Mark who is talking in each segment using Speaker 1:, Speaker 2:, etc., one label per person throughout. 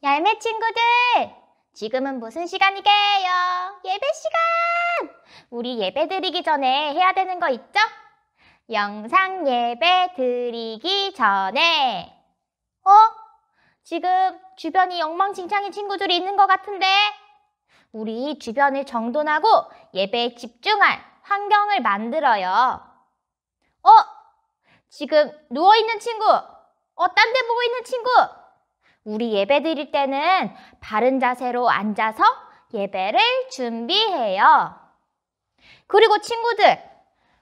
Speaker 1: 열매 친구들, 지금은 무슨 시간이게요? 예배 시간! 우리 예배 드리기 전에 해야 되는 거 있죠? 영상 예배 드리기 전에 지금 주변이 엉망진창인 친구들이 있는 것 같은데 우리 주변을 정돈하고 예배에 집중할 환경을 만들어요. 지금 누워있는 친구, 딴 데 보고 있는 친구, 우리 예배 드릴 때는 바른 자세로 앉아서 예배를 준비해요. 그리고 친구들,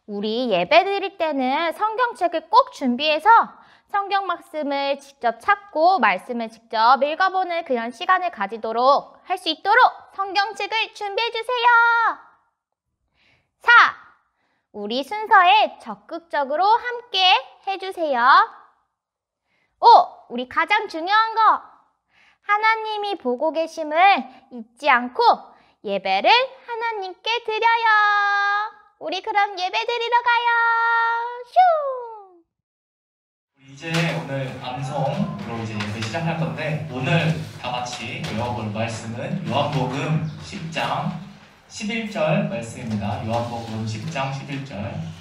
Speaker 1: 우리 예배 드릴 때는 성경책을 꼭 준비해서 성경 말씀을 직접 찾고 말씀을 직접 읽어보는 그런 시간을 가지도록 할 수 있도록 성경책을 준비해주세요. 4. 우리 순서에 적극적으로 함께 해주세요. 5. 우리 가장 중요한 거, 하나님이 보고 계심을 잊지 않고 예배를 하나님께 드려요. 우리 그럼 예배 드리러 가요. 슈!
Speaker 2: 이제 오늘 방송으로 이제 예배 시작할 건데 오늘 다 같이 외워볼 말씀은 요한복음 10장 11절 말씀입니다. 요한복음 10장 11절.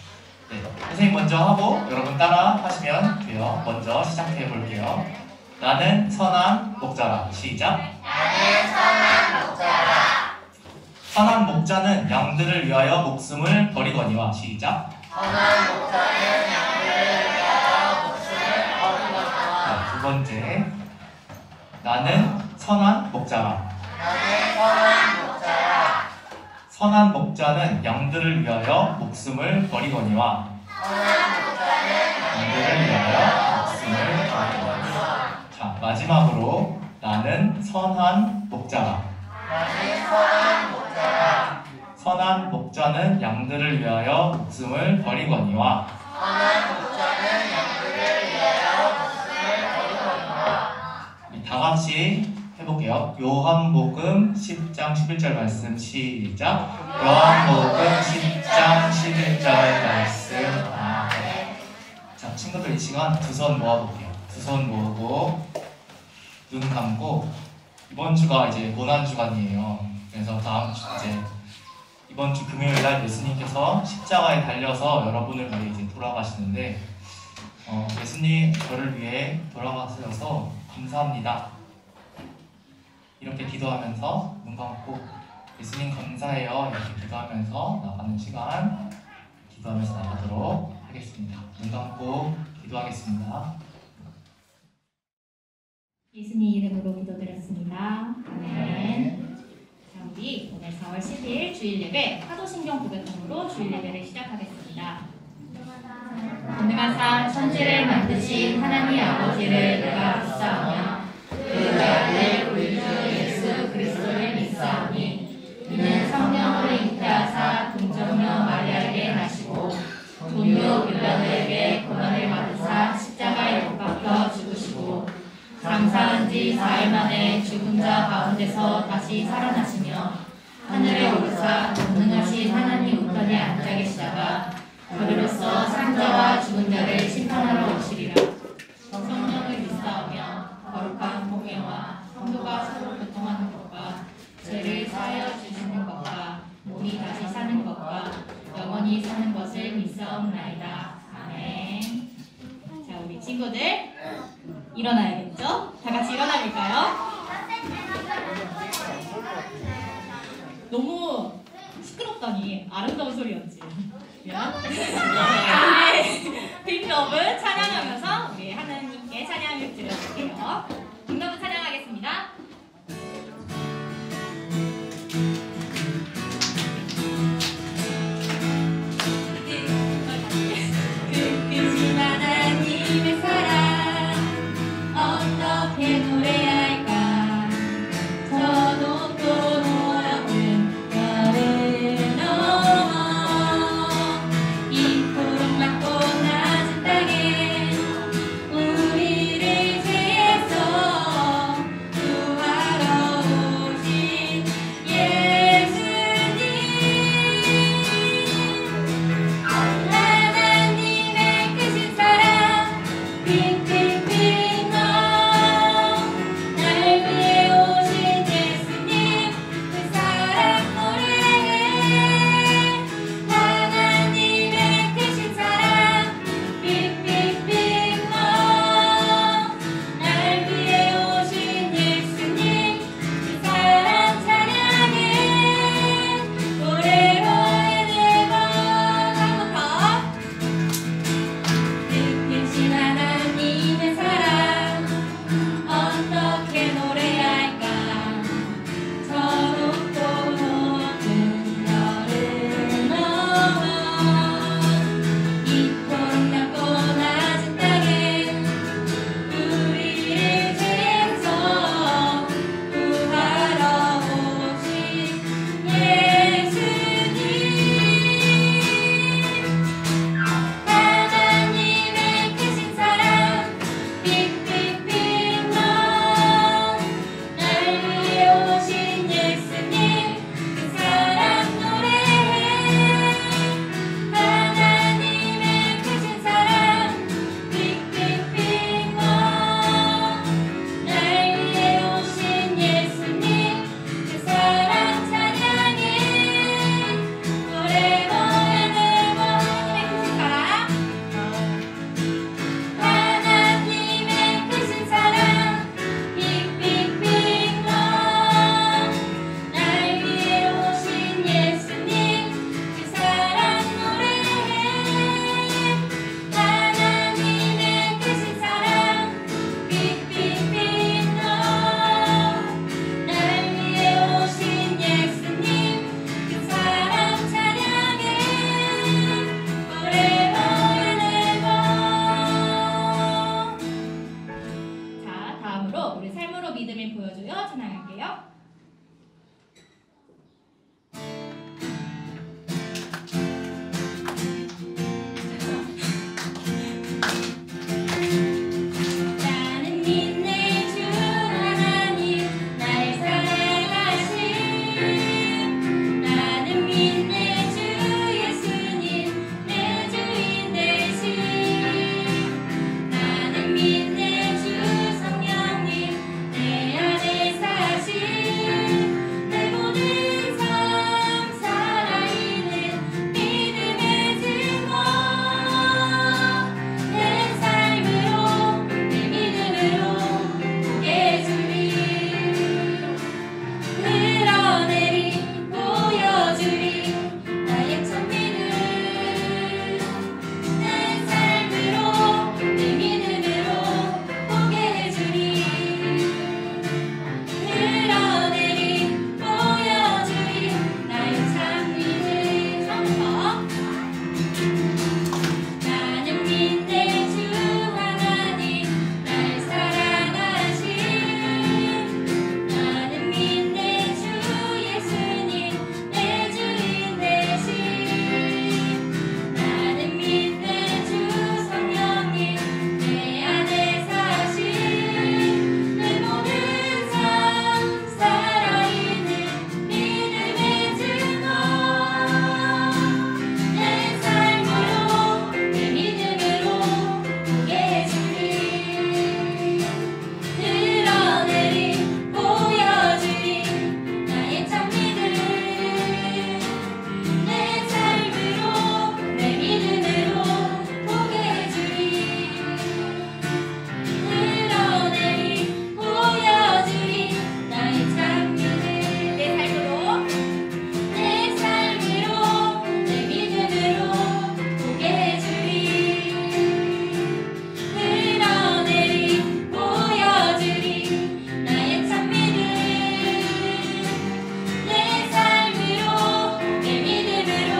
Speaker 2: 선생님 먼저 하고 여러분 따라 하시면 돼요. 먼저 시작해 볼게요. 나는 선한 목자라. 시작.
Speaker 3: 나는 선한 목자라.
Speaker 2: 선한 목자는 양들을 위하여 목숨을 버리거니와. 시작.
Speaker 3: 선한 목자는 양들을 위하여 목숨을 버리거니와.
Speaker 2: 두 번째. 나는 선한 목자라.
Speaker 3: 나는 선한 목자라.
Speaker 2: 선한 목자는 양들을 위하여 목숨을 버리거니와.
Speaker 3: 선한 목자는
Speaker 2: 양들을 위하여 목숨을 버리거니와. 자, 마지막으로 나는 선한 목자라.
Speaker 3: 나는 선한 목자라.
Speaker 2: 선한 목자는 양들을 위하여 목숨을 버리거니와.
Speaker 3: 선한 목자는 양들을 위하여 목숨을 버리거니와.
Speaker 2: 우리 다 같이 해볼게요. 요한복음 10장 11절 말씀 시작. 요한복음 10장 11절 말씀. 아멘. 자, 친구들 이 시간 두 손 모아볼게요. 두 손 모으고 눈 감고 이번 주가 이제 고난 주간이에요. 그래서 다음 주 이제 이번 주 금요일 날 예수님께서 십자가에 달려서 여러분을 위해 이제 돌아가시는데 예수님 저를 위해 돌아가셔서 감사합니다. 이렇게 기도하면서 눈 감고 예수님 감사해요 이렇게 기도하면서 나가는 시간 기도하면서 나가도록 하겠습니다. 눈 감고 기도하겠습니다.
Speaker 4: 예수님 이름으로 기도드렸습니다. 아멘. 자, 우리 오늘 4월 10일 주일 예배 사도신경 고백함으로 주일 예배를 시작하겠습니다. 건능하사 천지를 만드신 하나님 아버지를 내가 믿사오며 그 아들 우리 주 예수 그리스도를 믿사오니 이는 성령으로 잉태하사 동정녀 마리아에게 나시고 종교 빌라도에게 고난을 받으사 십자가에 못 박혀 죽으시고 장사한 지 4일 만에 죽은 자 가운데서 다시 살아나시며 하늘에 오르사 전능하신 하나님 우편에 앉아 계시다가 그리로서 산자와 죽은 자를 심판하러 오시리라. 성령을 믿사오며 거룩한 공예와 성도가 서로 교통하는 것과 죄를 사하여 주시는 것과 몸이 다시 사는 것과 영원히 사는 것을 믿사옵나이다. 아멘. 자, 우리 친구들 일어나야겠죠? 다 같이 일어나볼까요? 너무 시끄럽다니 아름다운 소리였지. 미안. 우리 빅러브 찬양하면서 우리 하나님께 찬양을 드려볼게요. 빅러브 찬양하겠습니다. 그 하나님의 사랑 어떻게 노래해야 할까? 저 높고 높은 별을 넘어 이 푸른 맑고 낮은 땅에 우리를 죄에서 예수님 보여줘요. 찬양할게요. 나는 믿네 주 하나님 날 사랑하신 나는 믿네 주 예수님 내 주인 되신 나는 믿네 주 성령님 내 안에 사신 내 모든 삶 살아있는 믿음의 증거 내 삶으로 내 믿음으로 보게 주리 흘러내리 보여주리 나의 참 믿음 내 삶으로 내 믿음으로 보게 해주리 흘러내리 보여주리 나의 참 믿음 처음부터 나는 믿네 주 하나님 날 사랑하신 나는 믿네 주 예수님 내 주인 되신 나는 믿네 주 성령님 내 안에 사신 내 모든 삶 살아있는 믿음의 증거 내 삶으로 내 믿음으로 보게 해주리 흘러내리 보여주리 나의 참 믿음 내 삶으로 내 믿음으로 보게 해주리 흘러내리 보여주리 나의 참 믿음 내 삶으로 내 믿음으로 보게 해주리 흘러내리 보여주리 나의 참 믿음 내 삶으로 내 믿음으로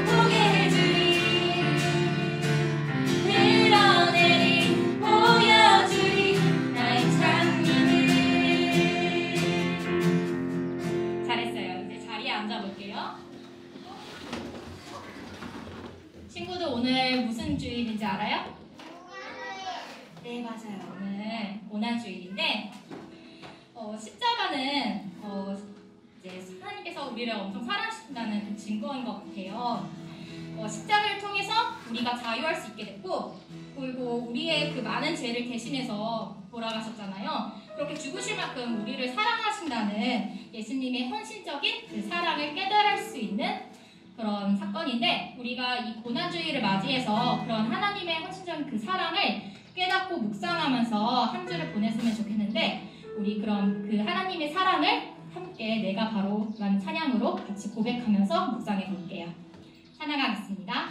Speaker 4: 보게 해주리 흘러내리 보여주리 나의 참 믿음 잘했어요. 이제 자리에 앉아볼게요. 친구들 오늘 무슨 주일인지 알아요? 네, 맞아요. 오늘 고난주일인데 십자가는 이제 하나님께서 우리를 엄청 사랑하신다는 그 증거인 것 같아요. 십자가를 통해서 우리가 자유할 수 있게 됐고 그리고 우리의 그 많은 죄를 대신해서 돌아가셨잖아요. 그렇게 죽으실 만큼 우리를 사랑하신다는 예수님의 헌신적인 그 사랑을 깨달을 수 있는 그런 사건인데 우리가 이 고난주일을 맞이해서 그런 하나님의 헌신적인 그 사랑을 깨닫고 묵상하면서 한 주를 보냈으면 좋겠는데 우리 그런 그 하나님의 사랑을 함께 내가 바로 라는 찬양으로 같이 고백하면서 묵상해 볼게요. 찬양하겠습니다.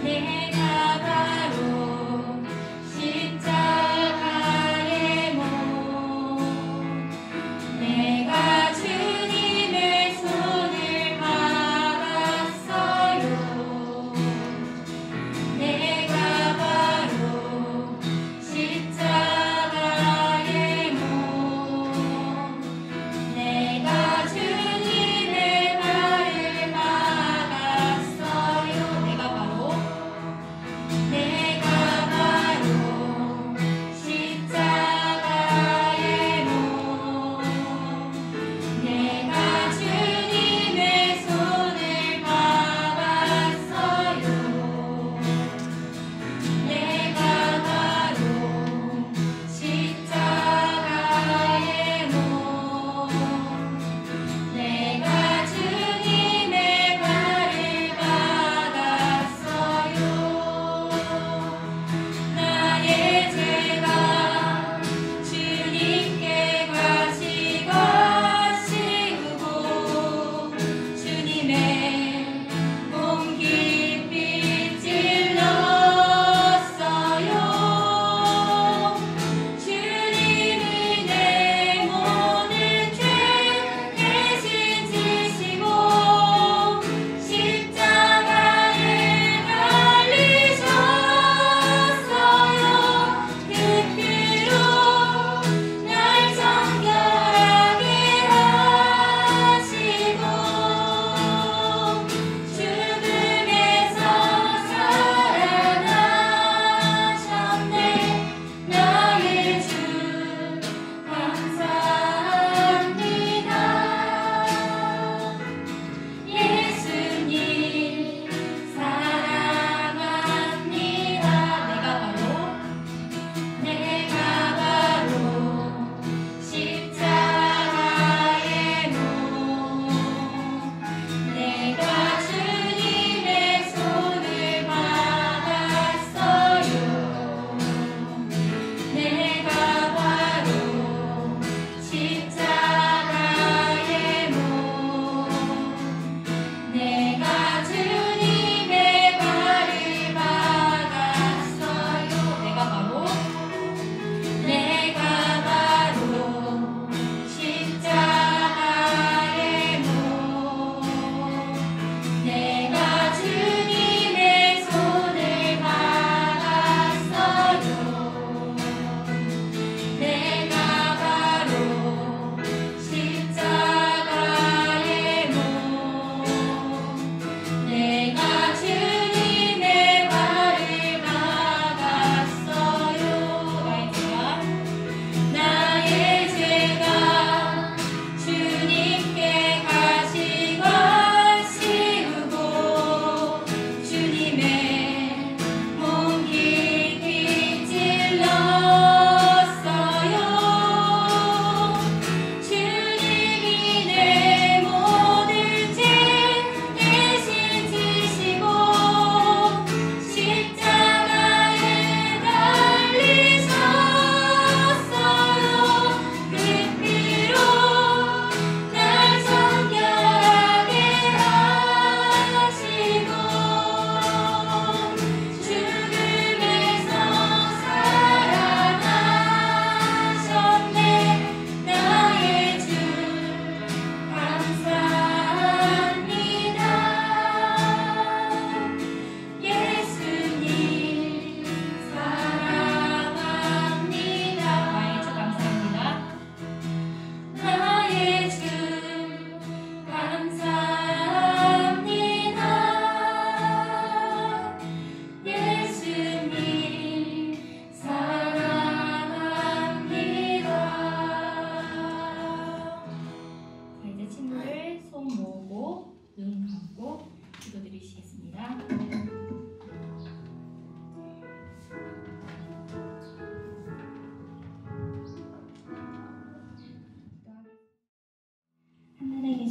Speaker 4: 내가 바로 십자가의 못 내가 주님의 손을 받았어요. 내가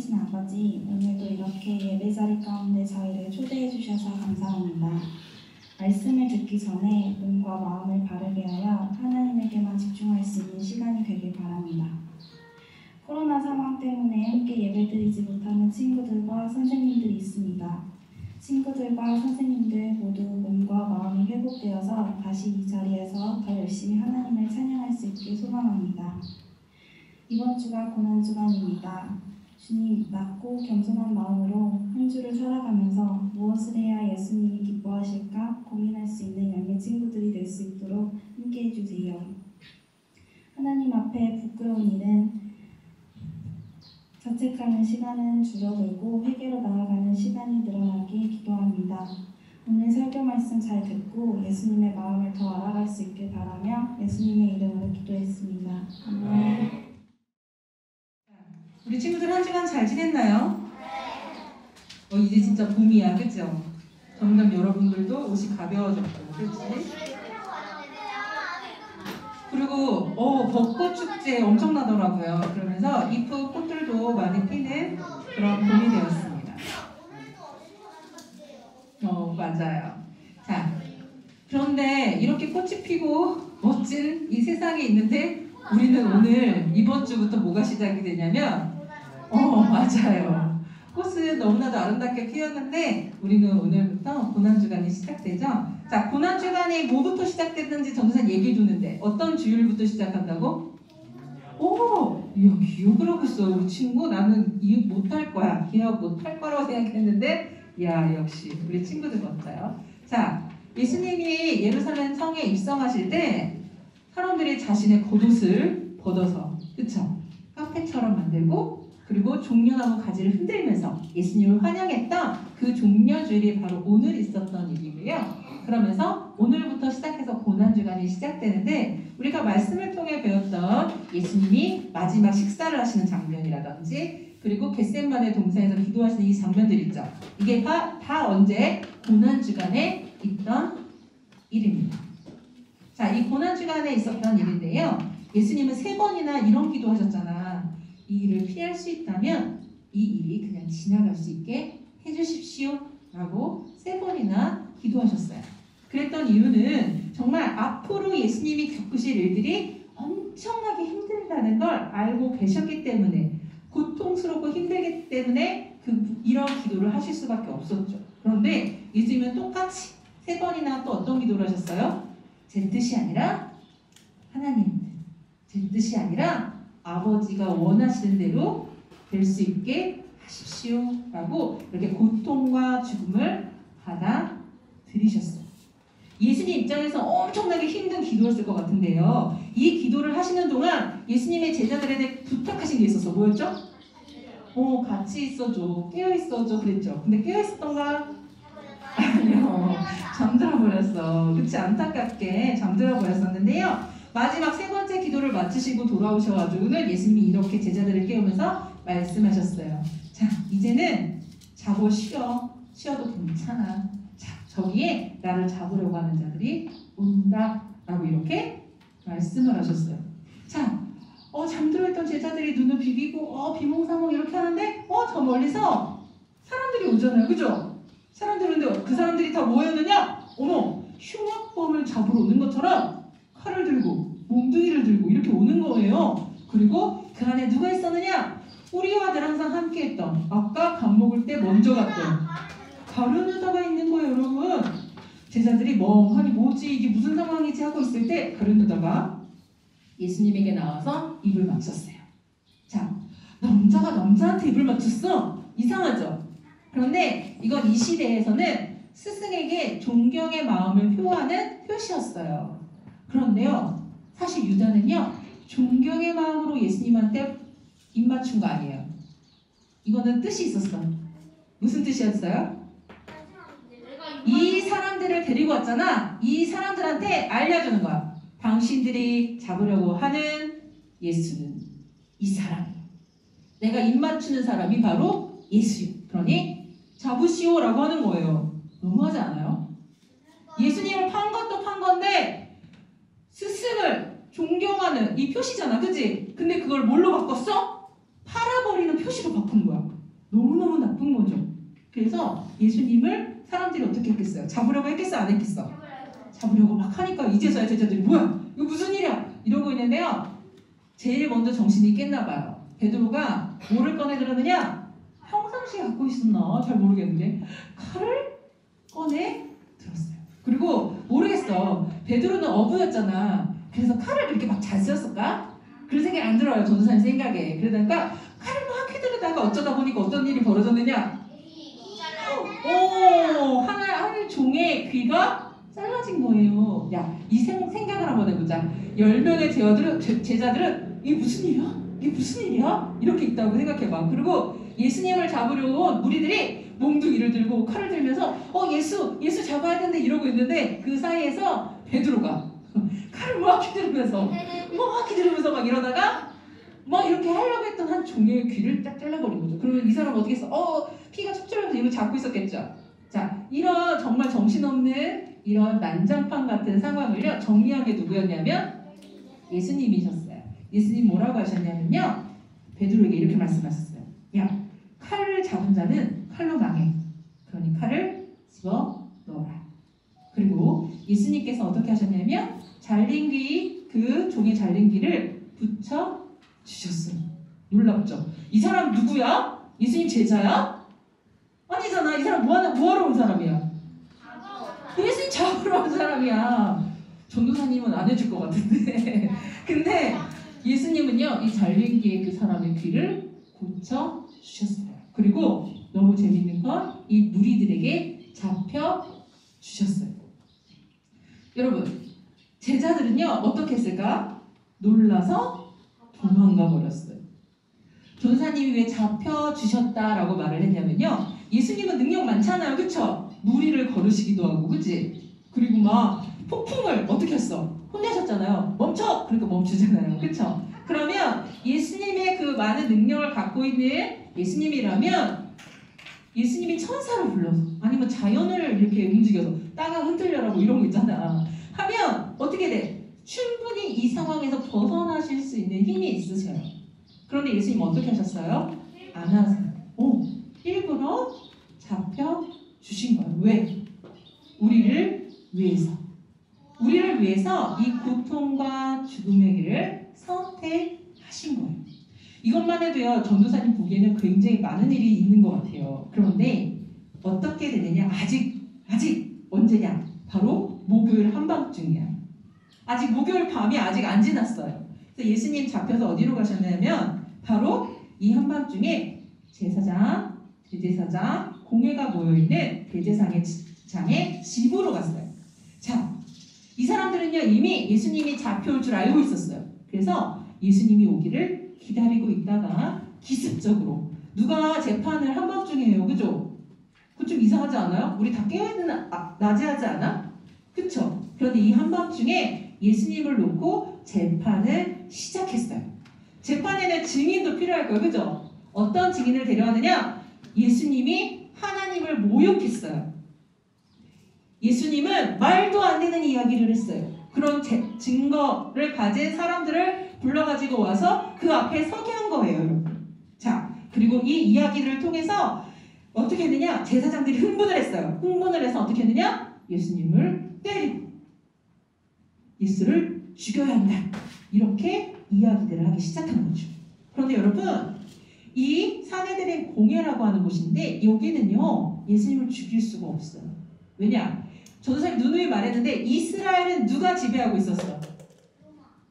Speaker 5: 살아계신 아버지, 오늘도 이렇게 예배 자리 가운데 저희를 초대해 주셔서 감사합니다. 말씀을 듣기 전에 몸과 마음을 바르게 하여 하나님에게만 집중할 수 있는 시간이 되길 바랍니다. 코로나 상황 때문에 함께 예배드리지 못하는 친구들과 선생님들이 있습니다. 친구들과 선생님들 모두 몸과 마음이 회복되어서 다시 이 자리에서 더 열심히 하나님을 찬양할 수 있길 소망합니다. 이번 주가 고난주간입니다. 주님, 낮고 겸손한 마음으로 한 주를 살아가면서 무엇을 해야 예수님이 기뻐하실까 고민할 수 있는 양의 친구들이 될 수 있도록 함께해 주세요. 하나님 앞에 부끄러운 일은 자책하는 시간은 줄어들고 회개로 나아가는 시간이 늘어나길 기도합니다. 오늘 설교 말씀 잘 듣고 예수님의 마음을 더 알아갈 수 있길 바라며 예수님의 이름으로 기도했습니다. 아멘.
Speaker 6: 우리 친구들 한 주간 잘 지냈나요? 이제 진짜 봄이야, 그죠? 점점 여러분들도 옷이 가벼워졌고, 그렇지? 그리고 벚꽃 축제 엄청나더라고요. 그러면서 잎 꽃들도 많이 피는 그런 봄이 되었습니다. 맞아요. 자, 그런데 이렇게 꽃이 피고 멋진 이 세상에 있는데 우리는 오늘 이번 주부터 뭐가 시작이 되냐면 맞아요. 꽃은 너무나도 아름답게 피었는데 우리는 오늘부터 고난주간이 시작되죠. 자, 고난주간이 뭐부터 시작됐는지 전도사님 얘기해 주는데 어떤 주일부터 시작한다고? 이야, 기억을 하고 있어 우리 친구. 나는 이웃 못할 거야, 기억 못할 거라고 생각했는데 야, 역시 우리 친구들 멋져요. 자, 예수님이 예루살렘 성에 입성하실 때 사람들이 자신의 겉옷을 벗어서, 그쵸? 카페처럼 만들고 그리고 종려나무 가지를 흔들면서 예수님을 환영했던 그 종려주일이 바로 오늘 있었던 일이고요. 그러면서 오늘부터 시작해서 고난주간이 시작되는데 우리가 말씀을 통해 배웠던 예수님이 마지막 식사를 하시는 장면이라든지 그리고 겟세마네 동산에서 기도하시는 이 장면들 있죠. 이게 다 언제? 고난주간에 있던 일입니다. 자, 이 고난주간에 있었던 일인데요. 예수님은 3번이나 이런 기도하셨잖아. 이 일을 피할 수 있다면 이 일이 그냥 지나갈 수 있게 해주십시오 라고 3번이나 기도하셨어요. 그랬던 이유는 정말 앞으로 예수님이 겪으실 일들이 엄청나게 힘들다는 걸 알고 계셨기 때문에, 고통스럽고 힘들기 때문에 이런 기도를 하실 수밖에 없었죠. 그런데 예수님은 똑같이 3번이나 또 어떤 기도를 하셨어요? 제 뜻이 아니라 하나님, 제 뜻이 아니라 아버지가 원하시는 대로 될 수 있게 하십시오 라고 이렇게 고통과 죽음을 받아들이셨어요. 예수님 입장에서 엄청나게 힘든 기도였을 것 같은데요. 이 기도를 하시는 동안 예수님의 제자들에게 부탁하신 게 있어서 뭐였죠? 같이 있어줘, 깨어 있어줘 그랬죠. 근데 깨어 있었던가? 아니요, 잠들어 버렸어. 그치, 안타깝게 잠들어 버렸었는데요. 마지막 3번째 기도를 마치시고 돌아오셔가지고는 예수님이 이렇게 제자들을 깨우면서 말씀하셨어요. 자, 이제는 자고 쉬어도 괜찮아. 자, 저기에 나를 잡으려고 하는 자들이 온다 라고 이렇게 말씀을 하셨어요. 자, 잠들어 있던 제자들이 눈을 비비고 비몽사몽 이렇게 하는데 저 멀리서 사람들이 오잖아요, 그죠? 사람들인데 그 사람들이 다 뭐였느냐? 흉악범을 잡으러 오는 것처럼 칼을 들고 몽둥이를 들고 이렇게 오는 거예요. 그리고 그 안에 누가 있었느냐? 우리와 늘 항상 함께 했던, 아까 밥 먹을 때 먼저 갔던 가룟유다가 있는 거예요, 여러분. 제자들이 멍하니 뭐지 이게 무슨 상황이지 하고 있을 때 가룟유다가 예수님에게 나와서 입을 맞췄어요. 자, 남자가 남자한테 입을 맞췄어? 이상하죠? 그런데 이건 이 시대에서는 스승에게 존경의 마음을 표하는 표시였어요. 그런데요, 사실 유다는요, 존경의 마음으로 예수님한테 입 맞춘 거 아니에요. 이거는 뜻이 있었어. 무슨 뜻이었어요? 이 사람들을 데리고 왔잖아. 이 사람들한테 알려주는 거야. 당신들이 잡으려고 하는 예수는 이 사람. 내가 입 맞추는 사람이 바로 예수요. 그러니 잡으시오라고 하는 거예요. 너무하지 않아요? 예수님을 판 것도 판 건데 스승을 존경하는 이 표시잖아, 그치? 근데 그걸 뭘로 바꿨어? 팔아버리는 표시로 바꾼 거야. 너무너무 나쁜 거죠. 그래서 예수님을 사람들이 어떻게 했겠어요? 잡으려고 했겠어? 안 했겠어? 잡으려고 막 하니까 이제서야 제자들이 뭐야? 이거 무슨 일이야? 이러고 있는데요. 제일 먼저 정신이 깼나 봐요. 베드로가 뭐를 꺼내 들었느냐? 평상시에 갖고 있었나? 잘 모르겠는데 칼을 꺼내 들었어요. 그리고 모르겠어. 베드로는 어부였잖아. 그래서 칼을 그렇게 막 잘 쓰였을까? 그런 생각이 안 들어요. 전도사님 생각에. 그러다가 칼을 막 휘두르다가 어쩌다 보니까 어떤 일이 벌어졌느냐? 한 종의 귀가 잘라진 거예요. 야, 이 생각을 한번 해보자. 10명의 제자들은 이게 무슨 일이야? 이게 무슨 일이야? 이렇게 있다고 생각해봐. 그리고 예수님을 잡으려 온 무리들이 몽둥이를 들고 칼을 들면서 예수 잡아야 되는데 이러고 있는데 그 사이에서 베드로가 칼을 막 휘두르면서 막 이러다가 막 이렇게 하려고 했던 한 종의 귀를 딱 잘라버린 거죠. 그러면 이 사람은 어떻게 했어? 피가 촉촉하면서 이거 잡고 있었겠죠. 자, 이런 정말 정신없는 이런 난장판 같은 상황을요 정리한 게 누구였냐면 예수님이셨어요. 예수님 뭐라고 하셨냐면요, 베드로에게 이렇게 말씀하셨어요. 야, 칼을 잡은 자는 칼로 망해. 그러니 칼을 집어 넣어라. 그리고 예수님께서 어떻게 하셨냐면 잘린 귀, 그 종의 잘린 귀를 붙여 주셨어요. 놀랍죠? 이 사람 누구야? 예수님 제자야? 아니잖아. 이 사람 뭐하러 온 사람이야? 예수님 잡으러 온 사람이야. 전도사님은 안 해줄 것 같은데. 근데 예수님은요, 이 잘린 귀의 그 사람의 귀를 고쳐 주셨어요. 그리고 너무 재밌는 건 이 무리들에게 잡혀 주셨어요. 여러분, 제자들은요 어떻게 했을까? 놀라서 도망가 버렸어요. 전사님이 왜 잡혀 주셨다라고 말을 했냐면요, 예수님은 능력 많잖아요, 그쵸? 무리를 거르시기도 하고, 그치? 그리고 막 폭풍을 어떻게 했어? 혼내셨잖아요. 멈춰! 그러니까 멈추잖아요, 그쵸? 그러면 예수님의 그 많은 능력을 갖고 있는 예수님이라면 예수님이 천사를 불러서 아니면 자연을 이렇게 움직여서 땅을 흔들려라 뭐 이런 거 있잖아 하면 어떻게 돼? 충분히 이 상황에서 벗어나실 수 있는 힘이 있으셔요. 그런데 예수님 어떻게 하셨어요? 안 하세요. 일부러 잡혀 주신 거예요. 왜? 우리를 위해서. 우리를 위해서 이 고통과 죽음의 길을 선택하신 거예요. 이것만 해도요, 전도사님 보기에는 굉장히 많은 일이 있는 것 같아요. 그런데 어떻게 되느냐? 아직 언제냐? 바로 목요일 한밤중이야. 아직 목요일 밤이 아직 안 지났어요. 그래서 예수님 잡혀서 어디로 가셨냐면 바로 이 한밤중에 제사장, 대제사장, 공회가 모여있는 대제사장의 집으로 갔어요. 자, 이 사람들은요 이미 예수님이 잡혀올 줄 알고 있었어요. 그래서 예수님이 오기를 기다리고 있다가 기습적으로 누가 재판을 한밤중에 해요, 그죠? 그거 좀 이상하지 않아요? 우리 다 깨어있는 낮에 하지 않아? 그쵸? 그런데 이 한밤중에 예수님을 놓고 재판을 시작했어요. 재판에는 증인도 필요할 거예요, 그죠? 어떤 증인을 데려왔느냐? 예수님이 하나님을 모욕했어요. 예수님은 말도 안 되는 이야기를 했어요. 그런 증거를 가진 사람들을 불러가지고 와서 그 앞에 서게 한 거예요, 여러분. 자, 그리고 이 이야기를 통해서 어떻게 했느냐? 제사장들이 흥분을 했어요. 흥분을 해서 어떻게 했느냐? 예수님을 때리고 예수를 죽여야 한다. 이렇게 이야기들을 하기 시작한 거죠. 그런데 여러분, 이 사내들의 공회라고 하는 곳인데 여기는요 예수님을 죽일 수가 없어요. 왜냐? 전도사님 누누이 말했는데 이스라엘은 누가 지배하고 있었어?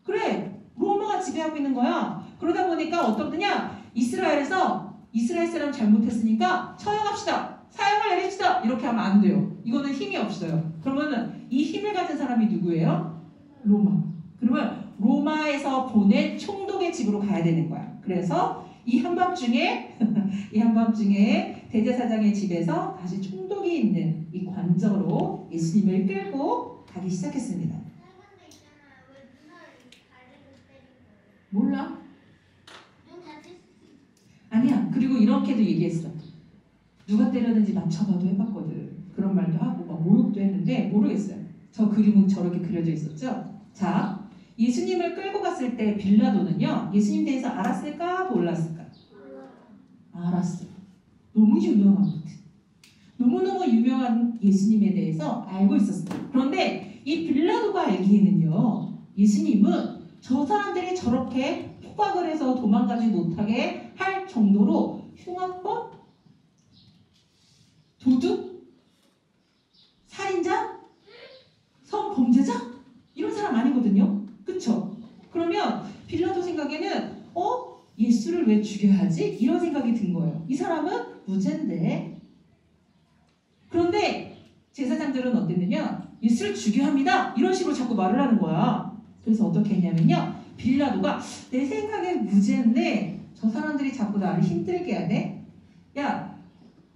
Speaker 6: 그래, 로마가 지배하고 있는 거야. 그러다 보니까 어떻더냐? 이스라엘에서 이스라엘 사람 잘못했으니까 처형합시다, 사형을 내립시다, 이렇게 하면 안 돼요. 이거는 힘이 없어요. 그러면은 이 힘을 가진 사람이 누구예요? 로마. 그러면 로마에서 보낸 총독의 집으로 가야 되는 거야. 그래서 이 한밤중에 대제사장의 집에서 다시 총독이 있는 이 관저로 예수님을 끌고 가기 시작했습니다. 몰라? 아니야. 그리고 이렇게도 얘기했어. 누가 때렸는지 맞춰봐도 해봤거든. 그런 말도 하고 막 모욕도 했는데 모르겠어요. 저 그림은 저렇게 그려져 있었죠. 자, 예수님을 끌고 갔을 때 빌라도는요 예수님 대해서 알았을까 몰랐을까? 알았어요. 너무 유명하거든. 너무너무 유명한 예수님에 대해서 알고 있었어요. 그런데 이 빌라도가 알기에는요, 예수님은 저 사람들이 저렇게 포박을 해서 도망가지 못하게 할 정도로 흉악범, 도둑, 살인자, 성범죄자 이런 사람 아니거든요. 그쵸? 그러면 빌라도 생각에는 예수를 왜 죽여야 하지? 이런 생각이 든 거예요. 이 사람은 무죄인데. 그런데 제사장들은 어땠느냐? 예수를 죽여야 합니다. 이런 식으로 자꾸 말을 하는 거야. 그래서 어떻게 했냐면요, 빌라도가 내 생각에 무죄인데 저 사람들이 자꾸 나를 힘들게 하네? 야,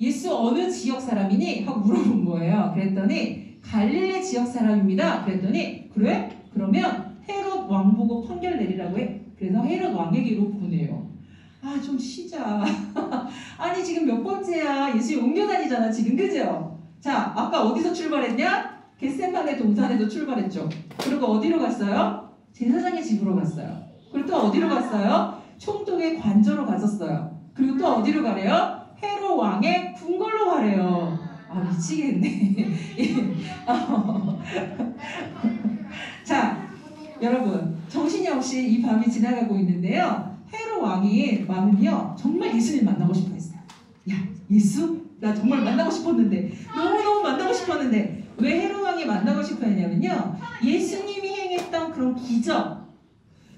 Speaker 6: 예수 어느 지역 사람이니? 하고 물어본 거예요. 그랬더니 갈릴리 지역 사람입니다. 그랬더니 그래? 그러면 헤롯 왕 보고 판결 내리라고 해. 그래서 헤롯 왕에게로 보내요. 아, 좀 쉬자. 아니, 지금 몇 번째야. 예수님 옮겨 다니잖아, 지금. 그죠? 자, 아까 어디서 출발했냐? 겟세마네 동산에서 출발했죠. 그리고 어디로 갔어요? 제사장의 집으로 갔어요. 그리고 또 어디로 갔어요? 총독의 관저로 갔었어요. 그리고 또 어디로 가래요? 헤롯 왕의 궁궐로 가래요. 아, 미치겠네. 자, 여러분, 정신이 없이 이 밤이 지나가고 있는데요, 헤롯 왕은요 정말 예수님 만나고 싶어 했어요. 야, 예수? 나 정말 만나고 싶었는데, 너무너무 만나고 싶었는데. 왜 헤롯 왕이 만나고 싶어 했냐면요, 예수님이 행했던 그런 기적,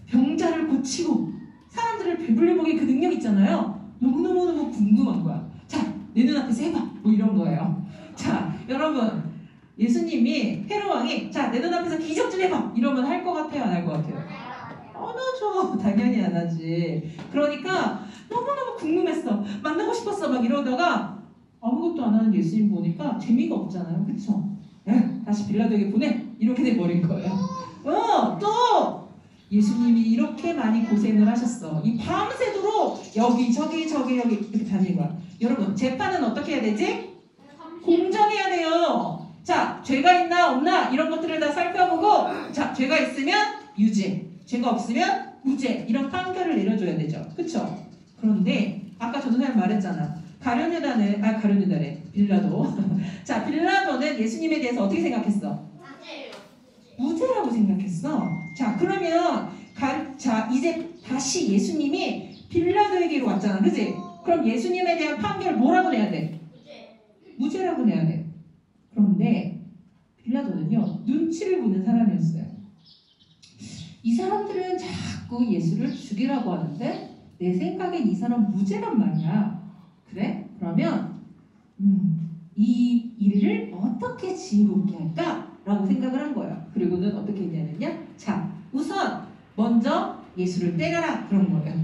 Speaker 6: 병자를 고치고 사람들을 배불리 먹인 그 능력 있잖아요. 너무너무 궁금한 거야. 자, 내 눈앞에서 해봐. 뭐 이런 거예요. 자, 여러분, 예수님이, 헤롯 왕이 자, 내 눈앞에서 기적 좀 해봐. 이러면 할 것 같아요? 안 할 것 같아요? 안 하죠. 당연히 안 하지. 그러니까 너무너무 궁금했어. 만나고 싶었어. 막 이러다가 아무것도 안 하는 예수님 보니까 재미가 없잖아요. 그쵸? 야, 다시 빌라도에게 보내. 이렇게 돼버린 거예요. 또 예수님이 이렇게 많이 고생을 하셨어. 이 밤새도록 여기 이렇게 다니는 거야. 여러분, 재판은 어떻게 해야 되지? 공정해야 돼요. 자, 죄가 있나 없나 이런 것들을 다 살펴보고, 자, 죄가 있으면 유죄, 죄가 없으면 무죄, 이런 판결을 내려줘야 되죠. 그쵸? 그런데 아까 전도사님 말했잖아. 가룟유다래. 빌라도. 자, 빌라도는 예수님에 대해서 어떻게 생각했어? 무죄라고 생각했어. 자, 그러면 이제 다시 예수님이 빌라도에게로 왔잖아. 그치? 그럼 예수님에 대한 판결을 뭐라고 내야 돼? 무죄라고 내야 돼. 그런데 빌라도는요, 눈치를 보는 사람이었어요. 이 사람들은 자꾸 예수를 죽이라고 하는데 내 생각엔 이 사람 무죄란 말이야. 그래? 그러면 이 일을 어떻게 지혜롭게 할까? 라고 생각을 한 거예요. 그리고는 어떻게 했냐면요, 자, 우선 먼저 예수를 떼가라, 그런 거예요.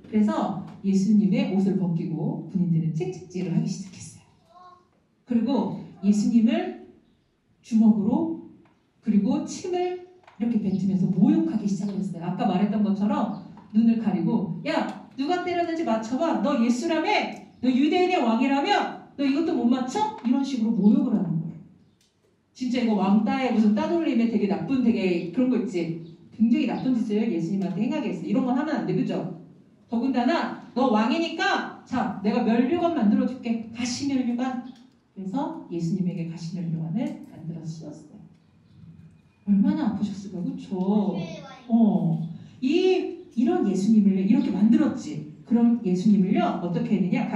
Speaker 6: 그래서 예수님의 옷을 벗기고 군인들은 채찍질을 하기 시작했어요. 그리고 예수님을 주먹으로, 그리고 침을 이렇게 뱉으면서 모욕하기 시작했어요. 아까 말했던 것처럼 눈을 가리고, 야, 누가 때렸는지 맞춰봐. 너 예수라며? 너 유대인의 왕이라며? 너 이것도 못 맞춰? 이런 식으로 모욕을 하는 거예요. 진짜 이거 왕따에 무슨 따돌림에 되게 나쁜, 되게 그런 거 있지? 굉장히 나쁜 짓을 예수님한테 행하게 했어요. 이런 건 하면 안 돼. 그죠? 더군다나 너 왕이니까 자, 내가 면류관 만들어줄게. 가시면류관. 그래서 예수님에게 가시면류관을 만들어 씌웠어요. 얼마나 아프셨을까? 그쵸? 이런 예수님을 이렇게 만들었지. 그럼 예수님을요, 어떻게 했느냐?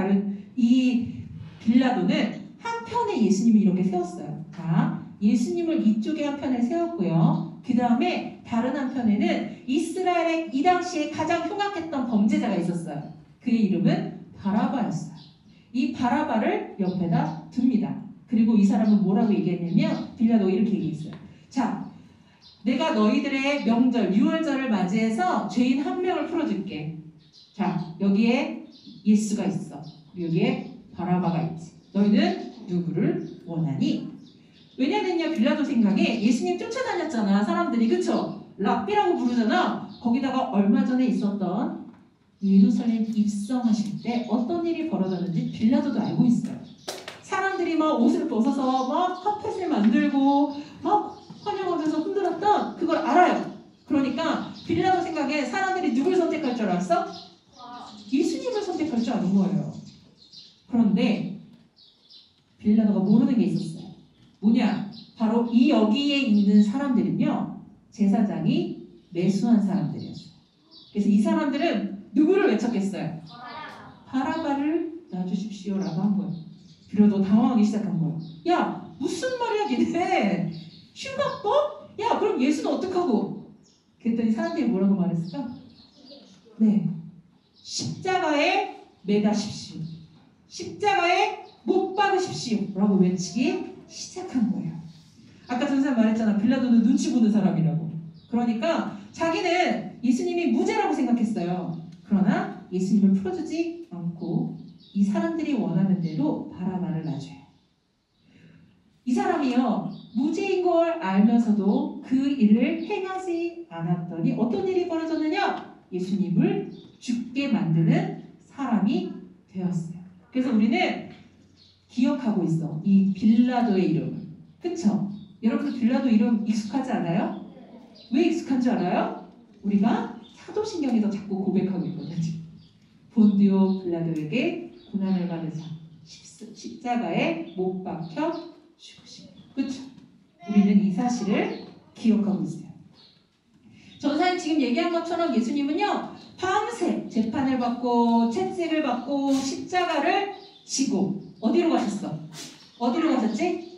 Speaker 6: 이 빌라도는 한편에 예수님을 이렇게 세웠어요. 자, 예수님을 이쪽에 한편에 세웠고요. 그 다음에 다른 한편에는 이스라엘의 이 당시에 가장 흉악했던 범죄자가 있었어요. 그의 이름은 바라바였어요. 이 바라바를 옆에다 둡니다. 그리고 이 사람은 뭐라고 얘기했냐면, 빌라도가 이렇게 얘기했어요. 자, 내가 너희들의 명절, 유월절을 맞이해서 죄인 한 명을 풀어줄게. 자, 여기에 예수가 있어. 여기에 바라바가 있지. 너희는 누구를 원하니? 왜냐면요, 빌라도 생각에 예수님 쫓아다녔잖아, 사람들이. 그쵸? 랍비라고 부르잖아. 거기다가 얼마 전에 있었던 예루살렘 입성하실 때 어떤 일이 벌어졌는지 빌라도도 알고 있어요. 사람들이 막 옷을 벗어서 막 카펫을 만들고 막 환영하면서 흔들었던 그걸 알아요. 그러니까 빌라도 생각에 사람들이 누굴 선택할 줄 알았어? 예수님을 선택할 될 줄 아는 거예요. 그런데 빌라도가 모르는 게 있었어요. 뭐냐? 바로 이 여기에 있는 사람들은요, 제사장이 매수한 사람들이었어요. 그래서 이 사람들은 누구를 외쳤겠어요? 바라바를 놔주십시오라고 한 거예요. 빌라도 당황하기 시작한 거예요. 야, 무슨 말이야 니네? 흉악법? 야, 그럼 예수는 어떡하고? 그랬더니 사람들이 뭐라고 말했을까? 네, 십자가에 매다십시오. 십자가에 못 박으십시오 라고 외치기 시작한 거예요. 아까 전사 말했잖아. 빌라도는 눈치 보는 사람이라고. 그러니까 자기는 예수님이 무죄라고 생각했어요. 그러나 예수님을 풀어주지 않고 이 사람들이 원하는 대로 바라바를 놔줘요. 이 사람이요, 무죄인 걸 알면서도 그 일을 행하지 않았더니 어떤 일이 벌어졌느냐? 예수님을 죽게 만드는 사람이 되었어요. 그래서 우리는 기억하고 있어. 이 빌라도의 이름을. 그쵸? 여러분들 빌라도 이름 익숙하지 않아요? 왜 익숙한 줄 알아요? 우리가 사도신경에서 자꾸 고백하고 있거든요. 본디오 빌라도에게 고난을 받으사 십자가에 못 박혀 죽으시고. 그쵸? 우리는 이 사실을 기억하고 있어요. 전사님 지금 얘기한 것처럼 예수님은요, 밤새 재판을 받고 채찍을 받고 십자가를 지고 어디로 가셨어? 어디로 가셨지?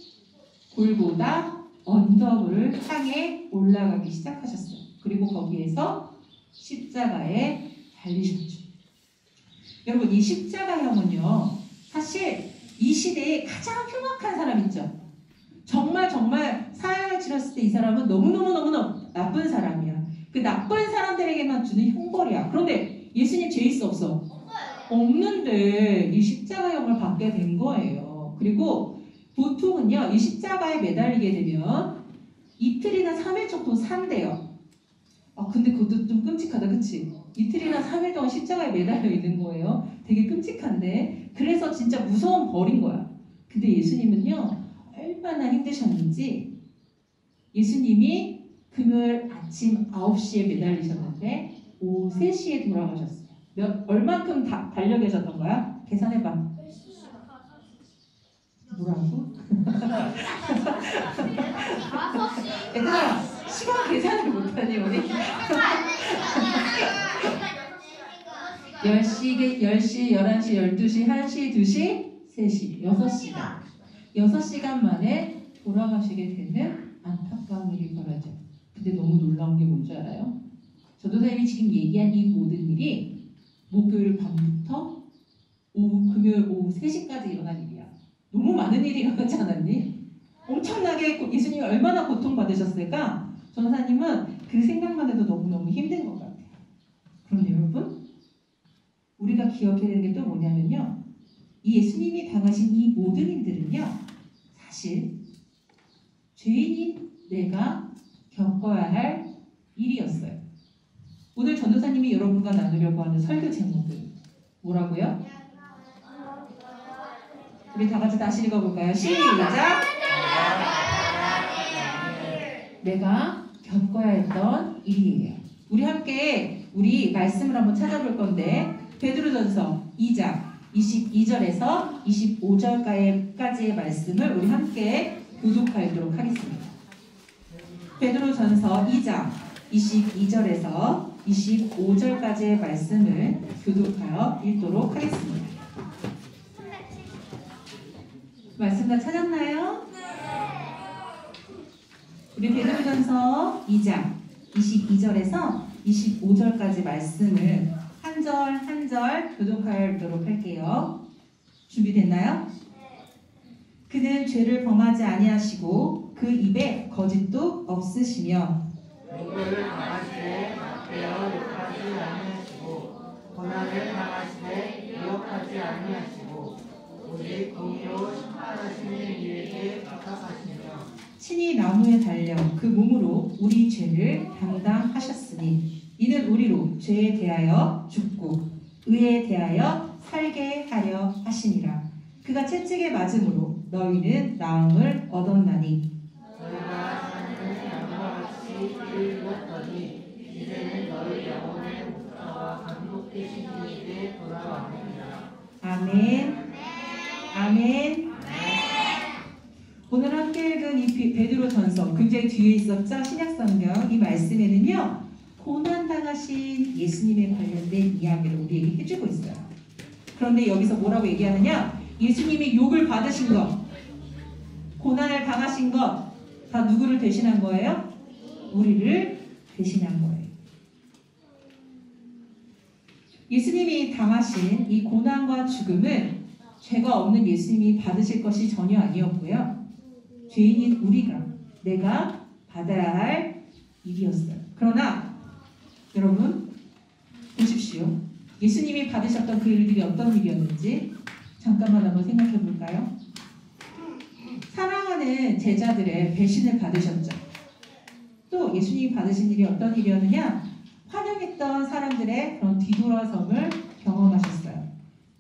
Speaker 6: 골고다 언덕을 향해 올라가기 시작하셨어요. 그리고 거기에서 십자가에 달리셨죠. 여러분, 이 십자가형은요, 사실 이 시대에 가장 흉악한 사람 있죠. 정말 사형을 치렀을 때 이 사람은 너무너무 나쁜 사람이야. 그 나쁜 사람들에게만 주는 형벌이야. 그런데 예수님 죄 있어 없어? 없는데 이 십자가형을 받게 된 거예요. 그리고 보통은요, 이 십자가에 매달리게 되면 이틀이나 3일 정도 산대요. 근데 그것도 좀 끔찍하다, 그치? 이틀이나 3일 동안 십자가에 매달려 있는 거예요. 되게 끔찍한데, 그래서 진짜 무서운 벌인 거야. 근데 예수님은요, 얼마나 힘드셨는지, 예수님이 금요일 아침 9시에 매달리셨는데 오후 3시에 돌아가셨어요. 얼만큼 달려 계셨던 거야? 계산해봐. 뭐라고? 얘들아, 시간 계산을 못하니 우리? 10시, 11시, 12시, 1시, 2시, 3시, 6시간. 6시간 만에 돌아가시게 되는 안타까운 일이 벌어져요. 근데 너무 놀라운 게 뭔지 알아요? 전도사님이 지금 얘기한 이 모든 일이 목요일 밤부터 금요일 오후 3시까지 일어난 일이야. 너무 많은 일이 일어나지 않았니? 엄청나게 예수님이 얼마나 고통받으셨을까? 전도사님은 그 생각만 해도 너무너무 힘든 것 같아요. 그런데 여러분, 우리가 기억해야 되는 게 또 뭐냐면요, 이 예수님이 당하신 이 모든 일들은요, 사실 죄인인 내가 겪어야 할 일이었어요. 오늘 전도사님이 여러분과 나누려고 하는 설교 제목은 뭐라고요? 우리 다 같이 다시 읽어볼까요? 시작! 내가 겪어야 했던 일이에요. 우리 함께 우리 말씀을 한번 찾아볼 건데, 베드로전서 2장 22절에서 25절까지의 말씀을 우리 함께 교독하도록 하겠습니다. 베드로전서 2장 22절에서 25절까지의 말씀을 교독하여 읽도록 하겠습니다. 말씀 다 찾았나요? 우리 베드로전서 2장 22절에서 25절까지 말씀을 한 절 한 절 교독하도록 할게요. 준비됐나요? 그는 죄를 범하지 아니하시고 그 입에 거짓도 없으시며
Speaker 3: 누구를 당하시되 막대어 욕하지 아니하시고 고난을 당하시되 미혹하지 아니하시고 오직 공의로 심판하시는 이에게 부탁하시며
Speaker 6: 친히 나무에 달려 그 몸으로 우리 죄를 담당하셨으니 이는 우리로 죄에 대하여 죽고 의에 대하여 살게 하려 하시니라. 그가 채찍에 맞음으로 너희는 나음을 얻었나니
Speaker 3: 너희가 하나님의 양과 같이 피를 입었더니 이제는 너희 영혼의 목자와 감독되신 이에게 돌아왔느니라.
Speaker 6: 아멘. 아멘. 오늘 함께 읽은 이 베드로전서 굉장히 뒤에 있었죠? 신약성경 이 말씀에는요 고난당하신 예수님에 관련된 이야기를 우리에게 해주고 있어요. 그런데 여기서 뭐라고 얘기하느냐? 예수님이 욕을 받으신 것, 고난을 당하신 것 다 누구를 대신한 거예요? 우리를 대신한 거예요. 예수님이 당하신 이 고난과 죽음은 죄가 없는 예수님이 받으실 것이 전혀 아니었고요. 죄인인 우리가, 내가 받아야 할 일이었어요. 그러나 여러분 보십시오. 예수님이 받으셨던 그 일들이 어떤 일이었는지 잠깐만 한번 생각해 볼까요? 사랑하는 제자들의 배신을 받으셨죠. 또 예수님이 받으신 일이 어떤 일이었느냐? 환영했던 사람들의 그런 뒤돌아섬을 경험하셨어요.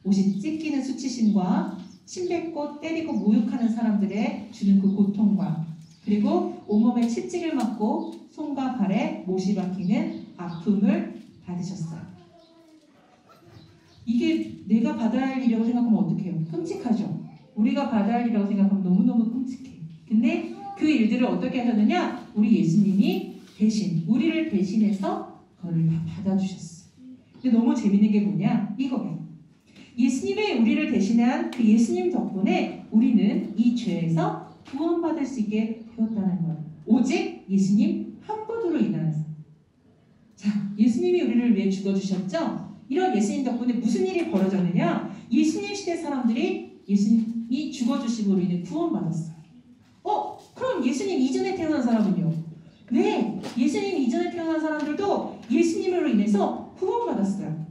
Speaker 6: 옷이 찢기는 수치심과 침뱉고 때리고 모욕하는 사람들의 주는 그 고통과 그리고 온몸에 채찍을 맞고 손과 발에 못이 박히는 아픔을 받으셨어요. 이게 내가 받아야 할 일이라고 생각하면 어떡해요? 끔찍하죠? 우리가 받아야 할 일이라고 생각하면 너무너무 끔찍해. 근데 그 일들을 어떻게 하셨느냐? 우리 예수님이 대신, 우리를 대신해서 그걸 다 받아주셨어요. 근데 너무 재밌는 게 뭐냐? 이거예요. 예수님의 우리를 대신한 그 예수님 덕분에 우리는 이 죄에서 구원받을 수 있게 되었다는 거예요. 오직 예수님 한 분으로 인하여서. 자, 예수님이 우리를 위해 죽어주셨죠? 이런 예수님 덕분에 무슨 일이 벌어졌느냐? 예수님 시대 사람들이 예수님이 죽어주심으로 인해 구원받았어요. 그럼 예수님 이전에 태어난 사람은요? 네, 예수님 이전에 태어난 사람들도 예수님으로 인해서 구원받았어요.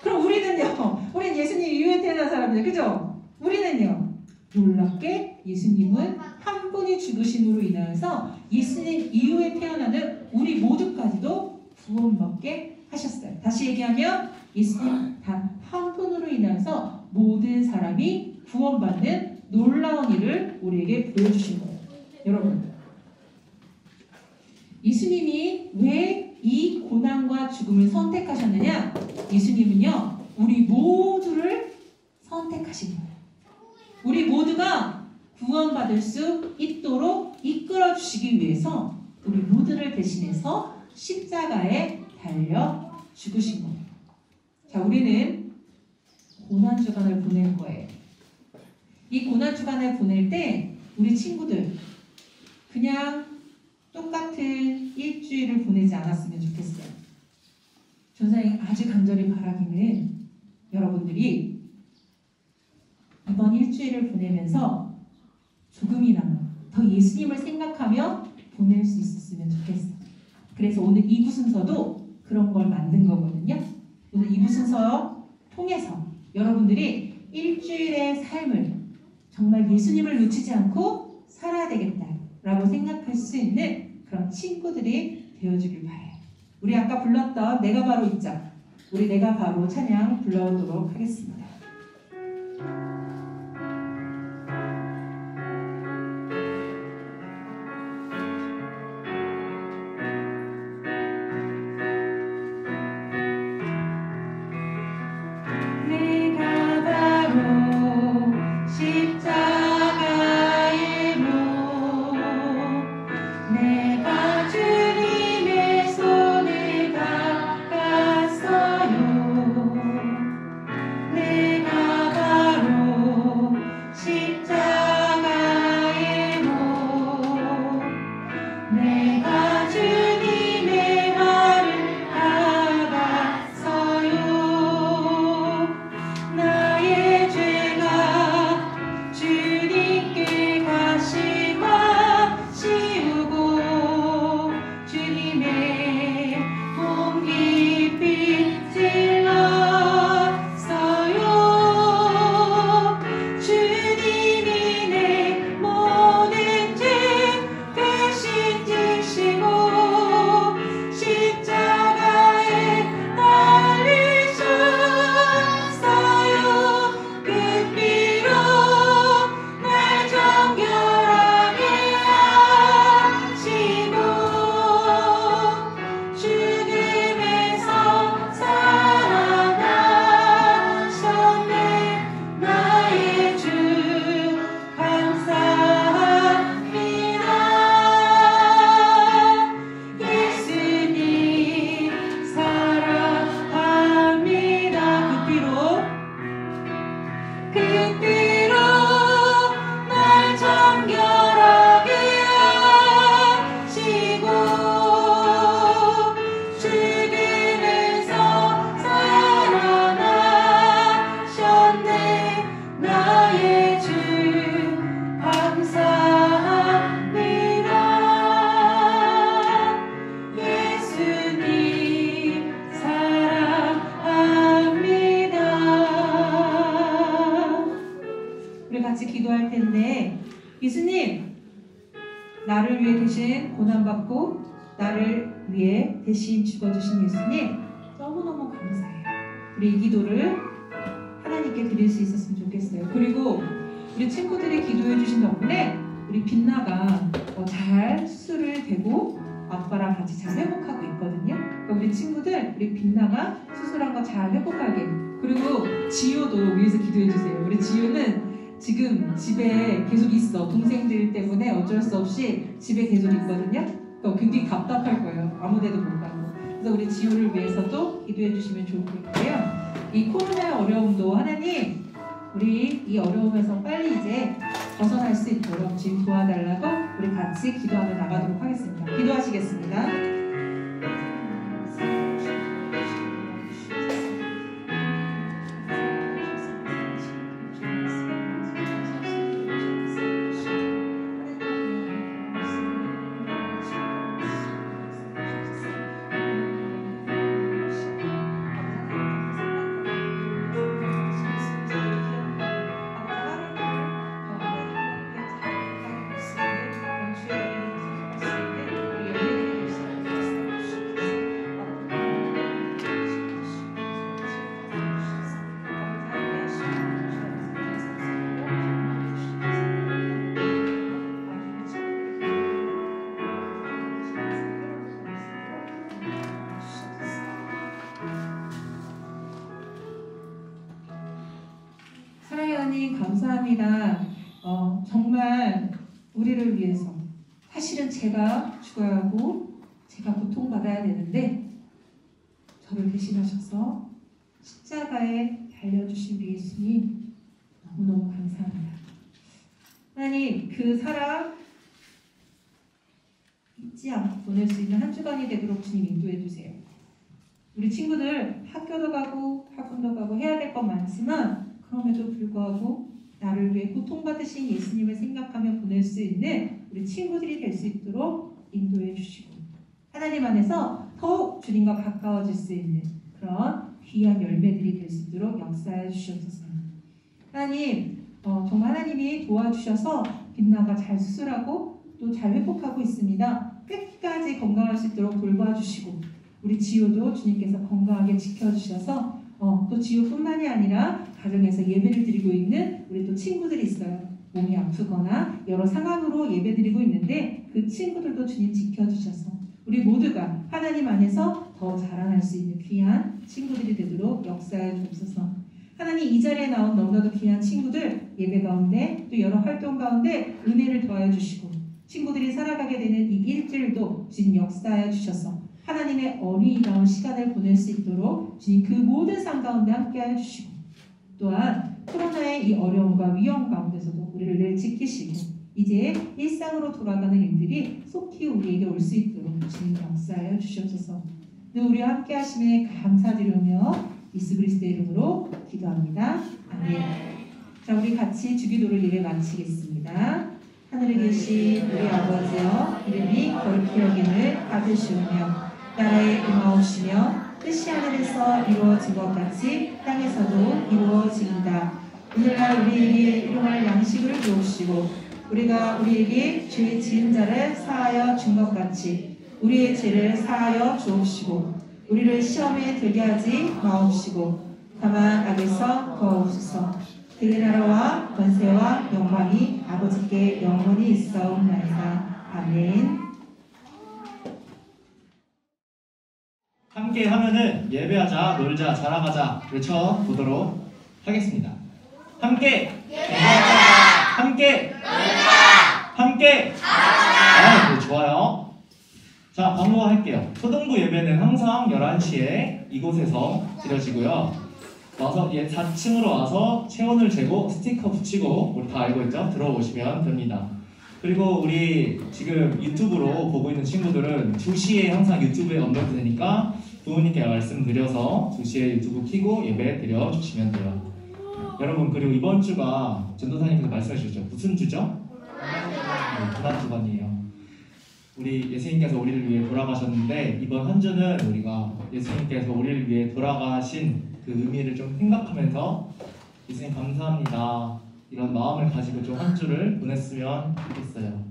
Speaker 6: 그럼 우리는요? 우린 예수님 이후에 태어난 사람들, 그죠? 우리는요? 놀랍게 예수님은 한 분이 죽으심으로 인하여서 예수님 이후에 태어나는 우리 모두까지도 구원받게 하셨어요. 다시 얘기하면 예수님 단 한 분으로 인하여서 모든 사람이 구원받는 놀라운 일을 우리에게 보여주신 거예요. 여러분, 예수님이 왜 이 고난과 죽음을 선택하셨느냐? 예수님은요, 우리 모두를 선택하신 거예요. 우리 모두가 구원받을 수 있도록 이끌어 주시기 위해서 우리 모두를 대신해서 십자가에 달려 죽으신 거예요. 자, 우리는 고난주간을 보낼 거예요. 이 고난주간을 보낼 때 우리 친구들 그냥 똑같은 일주일을 보내지 않았으면 좋겠어요. 전사님 아주 간절히 바라기는 여러분들이 이번 일주일을 보내면서 조금이나마 더 예수님을 생각하며 보낼 수 있었으면 좋겠어요. 그래서 오늘 2부 순서도 그런 걸 만든 거거든요. 오늘 2부 순서 통해서 여러분들이 일주일의 삶을 정말 예수님을 놓치지 않고 살아야 되겠다라고 생각할 수 있는 그런 친구들이 되어주길 바라요. 우리 아까 불렀던 내가 바로 있자. 우리 내가 바로 찬양 불러오도록 하겠습니다.
Speaker 4: 내가 바로 십자가의 로 내가 주님의 손에 닿았어요.
Speaker 6: 빛비로 날 정결하게 하시고 죽음에서 살아나셨네. 나의 주 감사합니다. 예수님 사랑합니다. 우리 같이 기도할 텐데, 예수님, 나를 위해 대신 고난받고 나를 위해 대신 죽어주신 예수님 너무너무 감사해요. 우리 이 기도를 하나님께 드릴 수 있었으면 좋겠어요. 그리고 우리 친구들이 기도해 주신 덕분에 우리 빛나가 잘 수술을 되고 아빠랑 같이 잘 회복하고 있거든요. 그러니까 우리 친구들, 우리 빛나가 수술한 거 잘 회복하게. 그리고 지효도 위해서 기도해 주세요. 우리 지효는 지금 집에 계속 있어. 동생들 때문에 어쩔 수 없이 집에 계속 있거든요. 그러니까 굉장히 답답할 거예요. 아무 데도 못 가고. 그래서 우리 지효를 위해서도 기도해 주시면 좋을 것 같고요. 이 코로나의 어려움도 하나님, 우리 이 어려움에서 빨리 이제 벗어날 수 있도록 지금 도와달라고 우리 같이 기도하며 나가도록 하겠습니다. 기도하시겠습니다. 사랑의 하나님 감사합니다. 정말 우리를 위해서 사실은 제가 죽어야 하고 제가 고통받아야 되는데 저를 대신하셔서 십자가에 달려주신 우리 예수님 너무너무 감사합니다. 하나님, 그 사랑 잊지 않고 보낼 수 있는 한 주간이 되도록 주님 인도해 주세요. 우리 친구들 학교도 가고 학원도 가고 해야 될 것 많지만 그럼에도 불구하고 나를 위해 고통받으신 예수님을 생각하며 보낼 수 있는 우리 친구들이 될 수 있도록 인도해 주시고 하나님 안에서 더욱 주님과 가까워질 수 있는 그런 귀한 열매들이 될 수 있도록 역사해 주시옵소서. 하나님, 정말 하나님이 도와주셔서 빛나가 잘 수술하고 또 잘 회복하고 있습니다. 끝까지 건강할 수 있도록 돌봐주시고 우리 지효도 주님께서 건강하게 지켜주셔서 또 지효뿐만이 아니라 가정에서 예배를 드리고 있는 우리 또 친구들이 있어요. 몸이 아프거나 여러 상황으로 예배 드리고 있는데 그 친구들도 주님 지켜주셔서 우리 모두가 하나님 안에서 더 자라날 수 있는 귀한 친구들이 되도록 역사해 주옵소서. 하나님, 이 자리에 나온 너무나도 귀한 친구들 예배 가운데 또 여러 활동 가운데 은혜를 더해 주시고 친구들이 살아가게 되는 이 일주일도 주님 역사해 주셔서 하나님의 어린이다운 시간을 보낼 수 있도록 주님 그 모든 상 가운데 함께해 주시고 또한 코로나의 이 어려움과 위험 가운데서도 우리를 늘 지키시고 이제 일상으로 돌아가는 일들이 속히 우리에게 올 수 있도록 주님 역사해 주시옵소서. 늘 우리와 함께 하심에 감사드리며 예수 그리스도의 이름으로 기도합니다. 아멘. 자, 우리 같이 주기도를 예배 마치겠습니다. 하늘에 계신 우리 아버지여, 이름이 거룩히 여김을 받으시오며 나라의 임하옵시며 뜻이 하늘에서 이루어진 것 같이 땅에서도 이루어지이다. 오늘날 우리에게 일용할 양식을 주옵시고 우리가 우리에게 죄 지은 자를 사하여 준 것 같이 우리의 죄를 사하여 주옵시고 우리를 시험에 들게 하지 마옵시고 다만 악에서 구하옵소서. 그의 나라와 권세와 영광이 아버지께 영원히 있사옵나이다. 아멘.
Speaker 2: 함께 하면은 예배하자, 놀자, 자랑하자 외쳐보도록 하겠습니다. 함께 예배하자, 함께 놀자, 함께 자랑하자. 네, 좋아요. 자, 광고할게요. 초등부 예배는 항상 11시에 이곳에서 드려지고요. 와서 4층으로 와서 체온을 재고 스티커 붙이고 우리 다 알고 있죠? 들어오시면 됩니다. 그리고 우리 지금 유튜브로 보고 있는 친구들은 2시에 항상 유튜브에 업로드 되니까 부모님께 말씀드려서 2시에 유튜브 켜고 예배 드려주시면 돼요. 여러분, 그리고 이번 주가 전도사님께서 말씀해 주셨죠? 무슨 주죠? 고난주간이에요. 우리 예수님께서 우리를 위해 돌아가셨는데 이번 한 주는 우리가 예수님께서 우리를 위해 돌아가신 그 의미를 좀 생각하면서 예수님 감사합니다 이런 마음을 가지고 좀 한 주를 보냈으면 좋겠어요.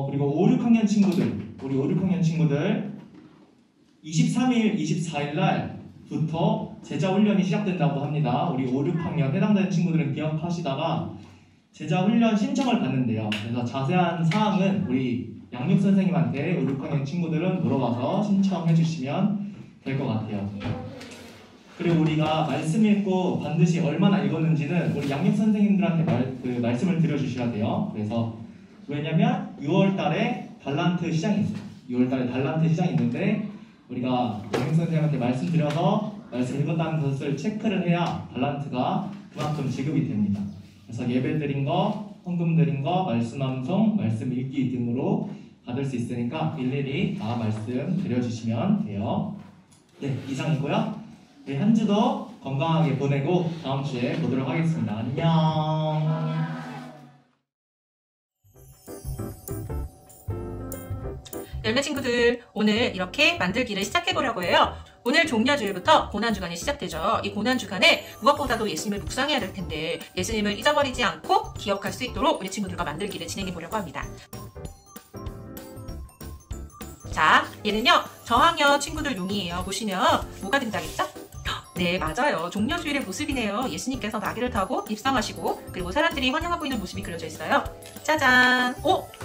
Speaker 2: 그리고 5, 6학년 친구들, 우리 5, 6학년 친구들 23일, 24일 날부터 제자훈련이 시작된다고 합니다. 우리 5, 6학년 해당되는 친구들은 기억하시다가 제자훈련 신청을 받는데요. 그래서 자세한 사항은 우리 양육 선생님한테 5, 6학년 친구들은 물어봐서 신청해 주시면 될 것 같아요. 그리고 우리가 말씀 읽고 반드시 얼마나 읽었는지는 우리 양육 선생님들한테 말씀을 드려주셔야 돼요. 그래서 왜냐면 6월 달에 달란트 시장이 있어요. 6월 달에 달란트 시장이 있는데 우리가 양육 선생님한테 말씀드려서 말씀 읽었다는 것을 체크를 해야 달란트가 그만큼 지급이 됩니다. 그래서 예배 드린 거, 헌금 드린 거, 말씀 암송, 말씀 읽기 등으로 받을 수 있으니까 일일이 다 말씀 드려주시면 돼요. 네, 이상이고요. 네, 한 주도 건강하게 보내고 다음 주에 보도록 하겠습니다. 안녕.
Speaker 7: 열매 친구들, 오늘 이렇게 만들기를 시작해보려고 해요. 오늘 종려주일부터 고난주간이 시작되죠. 이 고난주간에 무엇보다도 예수님을 묵상해야 될 텐데 예수님을 잊어버리지 않고 기억할 수 있도록 우리 친구들과 만들기를 진행해보려고 합니다. 자, 얘는요 저학년 친구들 용이에요. 보시면 뭐가 등장했죠? 네, 맞아요. 종려주일의 모습이네요. 예수님께서 나귀를 타고 입성하시고 그리고 사람들이 환영하고 있는 모습이 그려져 있어요. 짜잔!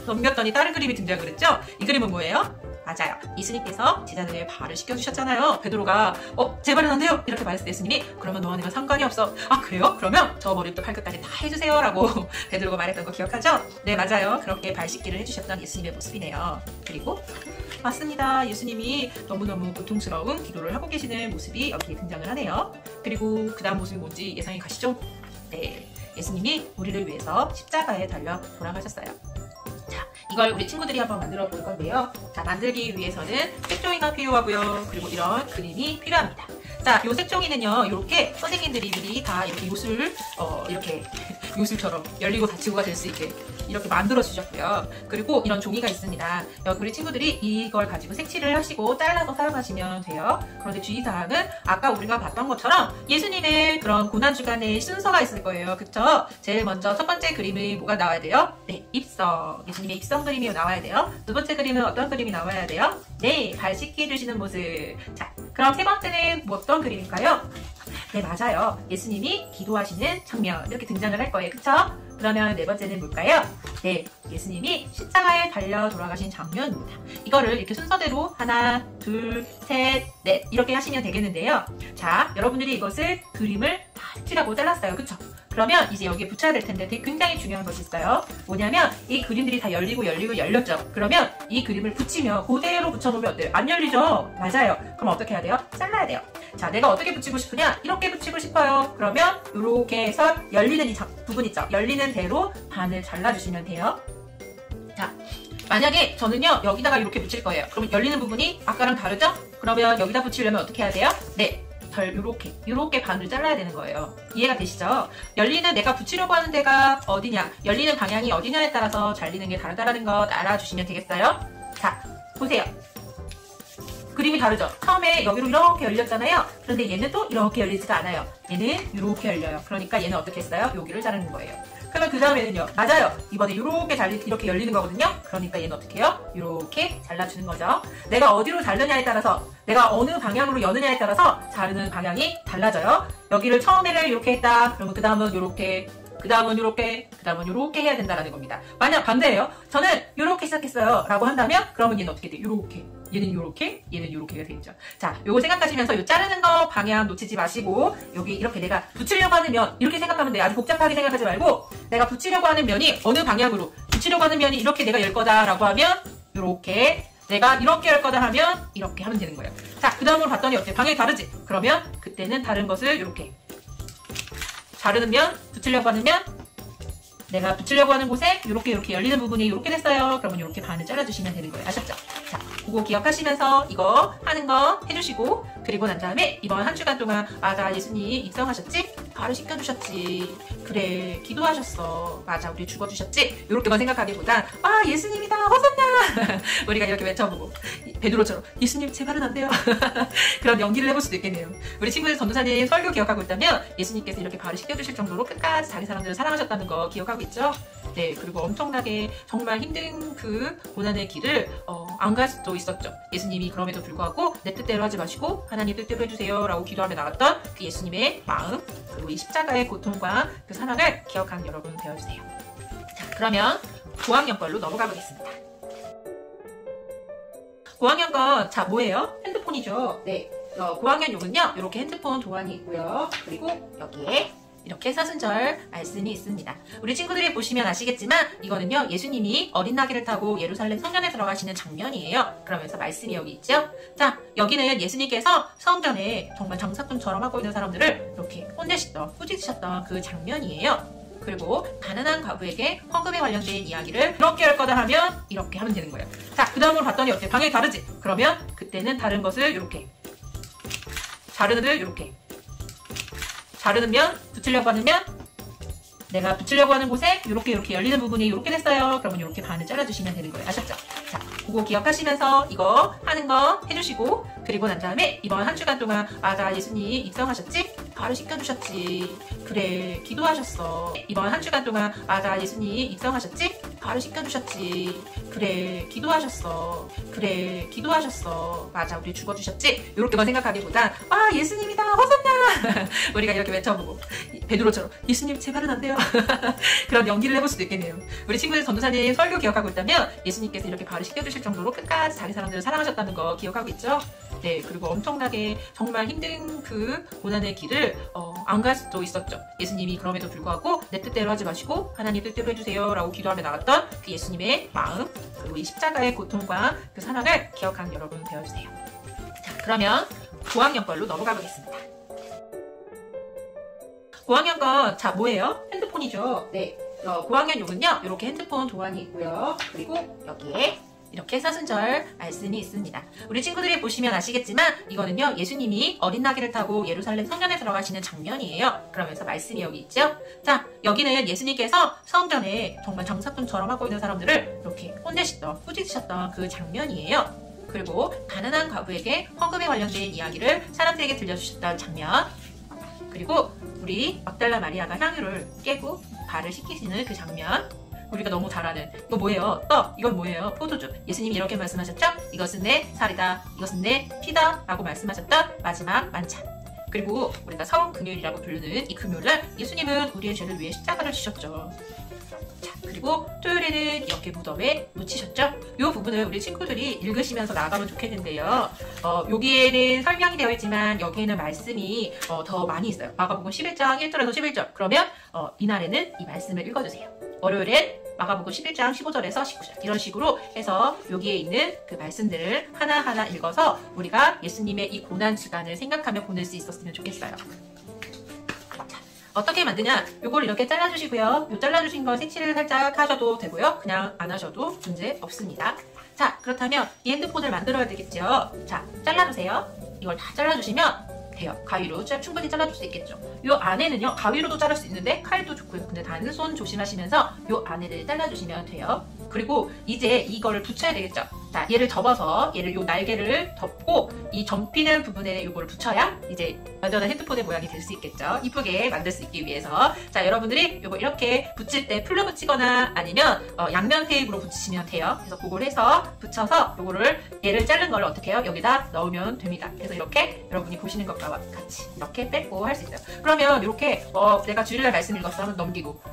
Speaker 7: 넘겼더니 다른 그림이 등장을 했죠? 이 그림은 뭐예요? 맞아요. 예수님께서 제자들의 발을 씻겨주셨잖아요. 베드로가 제 발은 안 돼요! 이렇게 말했을 때 예수님이 그러면 너와 내가 상관이 없어. 아, 그래요? 그러면 저 머리부터 발끝까지 다 해주세요 라고 베드로가 말했던 거 기억하죠? 네, 맞아요. 그렇게 발 씻기를 해주셨던 예수님의 모습이네요. 그리고 맞습니다. 예수님이 너무너무 고통스러운 기도를 하고 계시는 모습이 여기에 등장을 하네요. 그리고 그 다음 모습이 뭔지 예상이 가시죠? 네, 예수님이 우리를 위해서 십자가에 달려 돌아가셨어요. 자, 이걸 우리 친구들이 한번 만들어 볼 건데요. 자, 만들기 위해서는 색종이가 필요하고요. 그리고 이런 그림이 필요합니다. 자, 요 색종이는요, 이렇게 선생님들이 미리 다 이렇게 요술, 이렇게 요술처럼 열리고 닫히고가 될 수 있게 이렇게 만들어 주셨고요. 그리고 이런 종이가 있습니다. 우리 친구들이 이걸 가지고 색칠을 하시고 잘라서 사용하시면 돼요. 그런데 주의사항은 아까 우리가 봤던 것처럼 예수님의 그런 고난주간의 순서가 있을 거예요. 그쵸? 제일 먼저 첫 번째 그림이 뭐가 나와야 돼요? 네, 입성. 예수님의 입성 그림이 나와야 돼요. 두 번째 그림은 어떤 그림이 나와야 돼요? 네, 발 씻기 해주시는 모습. 자, 그럼 세 번째는 뭐 어떤 그림일까요? 네, 맞아요. 예수님이 기도하시는 장면 이렇게 등장을 할 거예요. 그쵸? 그러면 네 번째는 뭘까요? 네, 예수님이 십자가에 달려 돌아가신 장면입니다. 이거를 이렇게 순서대로 하나, 둘, 셋, 넷 이렇게 하시면 되겠는데요. 자, 여러분들이 이것을 그림을 다 칠하고 잘랐어요. 그쵸? 그러면 이제 여기에 붙여야 될 텐데 되게 굉장히 중요한 것이 있어요. 뭐냐면 이 그림들이 다 열렸죠. 그러면 이 그림을 붙이면 그대로 붙여놓으면 어때요? 안 열리죠? 맞아요. 그럼 어떻게 해야 돼요? 잘라야 돼요. 자, 내가 어떻게 붙이고 싶으냐? 이렇게 붙이고 싶어요. 그러면 이렇게 해서 열리는 이 부분 있죠? 열리는 대로 반을 잘라주시면 돼요. 자, 만약에 저는요 여기다가 이렇게 붙일 거예요. 그러면 열리는 부분이 아까랑 다르죠? 그러면 여기다 붙이려면 어떻게 해야 돼요? 네, 요렇게 반을 잘라야 되는 거예요. 이해가 되시죠? 열리는 내가 붙이려고 하는 데가 어디냐, 열리는 방향이 어디냐에 따라서 잘리는 게 다르다라는 거 알아주시면 되겠어요? 자, 보세요. 그림이 다르죠? 처음에 여기로 이렇게 열렸잖아요. 그런데 얘는 또 이렇게 열리지가 않아요. 얘는 이렇게 열려요. 그러니까 얘는 어떻게 했어요? 여기를 자르는 거예요. 그러면 그 다음에는요, 맞아요. 이번에 이렇게 열리는 거거든요. 그러니까 얘는 어떻게 해요? 이렇게 잘라주는 거죠. 내가 어디로 자르냐에 따라서, 내가 어느 방향으로 여느냐에 따라서 자르는 방향이 달라져요. 여기를 처음에는 이렇게 했다. 그러면 그 다음은 이렇게, 그 다음은 이렇게, 그 다음은 이렇게 해야 된다는 겁니다. 만약 반대예요. 저는 이렇게 시작했어요 라고 한다면 그러면 얘는 어떻게 돼요? 이렇게, 얘는 이렇게, 얘는 이렇게가 되겠죠. 자, 요거 생각하시면서 요 자르는 거 방향 놓치지 마시고, 여기 이렇게 내가 붙이려고 하는 면 이렇게 생각하면 돼요. 아주 복잡하게 생각하지 말고, 내가 붙이려고 하는 면이 어느 방향으로, 붙이려고 하는 면이 이렇게 내가 열 거다 라고 하면 이렇게 내가 이렇게 할 거다 하면 이렇게 하면 되는 거예요. 자, 그 다음으로 봤더니 어때? 방향이 다르지? 그러면 그때는 다른 것을 이렇게 자르는 면, 붙이려고 하는 면, 내가 붙이려고 하는 곳에 이렇게 열리는 부분이 이렇게 됐어요. 그러면 이렇게 반을 잘라주시면 되는 거예요. 아셨죠? 자, 그거 기억하시면서 이거 하는 거 해주시고, 그리고 난 다음에 이번 한 주간 동안 맞아, 예수님 입성하셨지? 바로 씻겨주셨지. 그래, 기도하셨어. 맞아, 우리 죽어주셨지? 이렇게만 생각하기보단 아, 예수님이다, 허선나. 우리가 이렇게 외쳐보고 베드로처럼 예수님 제 발은 안 돼요. 그런 연기를 해볼 수도 있겠네요. 우리 친구들 전도사님 설교 기억하고 있다면 예수님께서 이렇게 발을 씻겨주실 정도로 끝까지 자기 사람들을 사랑하셨다는 거 기억하고 있죠? 네, 그리고 엄청나게 정말 힘든 그 고난의 길을 안 갈 수도 있었죠. 예수님이 그럼에도 불구하고 내 뜻대로 하지 마시고 하나님 뜻대로 해주세요 라고 기도하며 나갔던 그 예수님의 마음, 그리고 이 십자가의 고통과 그 사랑을 기억하는 여러분 되어주세요. 자, 그러면 고학년 걸로 넘어가 보겠습니다. 고학년 건, 자, 뭐예요? 핸드폰이죠. 네, 고학년 용은요, 이렇게 핸드폰 도안이 있고요. 그리고 여기에 이렇게 사순절 말씀이 있습니다. 우리 친구들이 보시면 아시겠지만 이거는요, 예수님이 어린 나귀를 타고 예루살렘 성전에 들어가시는 장면이에요. 그러면서 말씀이 여기 있죠. 자, 여기는 예수님께서 성전에 정말 장사꾼처럼 하고 있는 사람들을 이렇게 혼내셨던, 꾸짖으셨던 그 장면이에요. 그리고 가난한 과부에게 헌금에 관련된 이야기를 이렇게 할 거다 하면 이렇게 하면 되는 거예요. 자, 그 다음으로 봤더니 어때? 방향이 다르지? 그러면 그때는 다른 것을 이렇게 자르는 면, 붙이려고 하는 면, 내가 붙이려고 하는 곳에 이렇게 열리는 부분이 이렇게 됐어요. 그러면 이렇게 반을 잘라주시면 되는 거예요. 아셨죠? 자, 그거 기억하시면서 이거 하는 거 해주시고, 그리고 난 다음에 이번 한 주간 동안 맞아, 예수님 입성하셨지? 바로 씻겨주셨지. 그래, 기도하셨어. 이번 한 주간 동안 맞아, 예수님 입성하셨지? 바로 씻겨주셨지. 그래, 기도하셨어. 그래, 기도하셨어. 맞아, 우리 죽어주셨지? 이렇게만 생각하기보단 아, 예수님이다, 허선나. 우리가 이렇게 외쳐보고 베드로처럼 예수님 제 발은 안 돼요. 그런 연기를 해볼 수도 있겠네요. 우리 친구들 전도사님 설교 기억하고 있다면 예수님께서 이렇게 발을 씻겨주실 정도로 끝까지 자기 사람들을 사랑하셨다는 거 기억하고 있죠? 네, 그리고 엄청나게 정말 힘든 그 고난의 길을 안 갈 수도 있었죠. 예수님이 그럼에도 불구하고 내 뜻대로 하지 마시고 하나님 뜻대로 해주세요 라고 기도하며 나갔던 그 예수님의 마음, 그리고 이 십자가의 고통과 그 사랑을 기억하는 여러분 되어주세요. 자, 그러면 고학년 걸로 넘어가 보겠습니다. 고학년 건, 자, 뭐예요? 핸드폰이죠. 네, 고학년 용은요, 이렇게 핸드폰 도안이 있고요. 그리고 여기에 이렇게 사순절 말씀이 있습니다. 우리 친구들이 보시면 아시겠지만 이거는요, 예수님이 어린 나귀를 타고 예루살렘 성전에 들어가시는 장면이에요. 그러면서 말씀이 여기 있죠. 자, 여기는 예수님께서 성전에 정말 장사꾼처럼 하고 있는 사람들을 이렇게 혼내셨던, 꾸짖으셨던 그 장면이에요. 그리고 가난한 과부에게 헌금에 관련된 이야기를 사람들에게 들려주셨던 장면, 그리고 우리 막달라 마리아가 향유를 깨고 발을 씻기시는 그 장면, 우리가 너무 잘 아는 이거 뭐예요? 떡! 이건 뭐예요? 포도주. 예수님이 이렇게 말씀하셨죠? 이것은 내 살이다, 이것은 내 피다 라고 말씀하셨던 마지막 만찬. 그리고 우리가 사원 금요일이라고 부르는 이 금요일날 예수님은 우리의 죄를 위해 십자가를 지셨죠. 자, 그리고 토요일에는 이렇게 무덤에 묻히셨죠? 이 부분을 우리 친구들이 읽으시면서 나가면 좋겠는데요. 여기에는 설명이 되어 있지만 여기에는 말씀이 더 많이 있어요. 마가복음 11장 1절에서 11절. 그러면 이날에는 이 말씀을 읽어주세요. 월요일엔 마가복음 11장 15절에서 19절. 이런 식으로 해서 여기에 있는 그 말씀들을 하나하나 읽어서 우리가 예수님의 이 고난 시간을 생각하며 보낼 수 있었으면 좋겠어요. 어떻게 만드냐? 요걸 이렇게 잘라주시고요. 요 잘라주신 거 색칠을 살짝 하셔도 되고요. 그냥 안 하셔도 문제 없습니다. 자, 그렇다면 이 핸드폰을 만들어야 되겠죠. 자, 잘라주세요. 이걸 다 잘라주시면 돼요. 가위로 충분히 잘라줄 수 있겠죠. 요 안에는요, 가위로도 자를 수 있는데 칼도 좋고요. 근데 단손 조심하시면서 요 안에를 잘라주시면 돼요. 그리고 이제 이거를 붙여야 되겠죠. 자, 얘를 접어서 얘를 요 날개를 덮고 이 접히는 부분에 요거를 붙여야 이제 완전한 핸드폰의 모양이 될 수 있겠죠. 이쁘게 만들 수 있기 위해서. 자, 여러분들이 요거 이렇게 붙일 때 풀로 붙이거나 아니면 양면 테이프로 붙이시면 돼요. 그래서 그걸 해서 붙여서 요거를 얘를 자른 걸 어떻게 해요? 여기다 넣으면 됩니다. 그래서 이렇게 여러분이 보시는 것과 같이 이렇게 뺏고 할 수 있어요. 그러면 이렇게 내가 주일날 말씀 읽었어 하면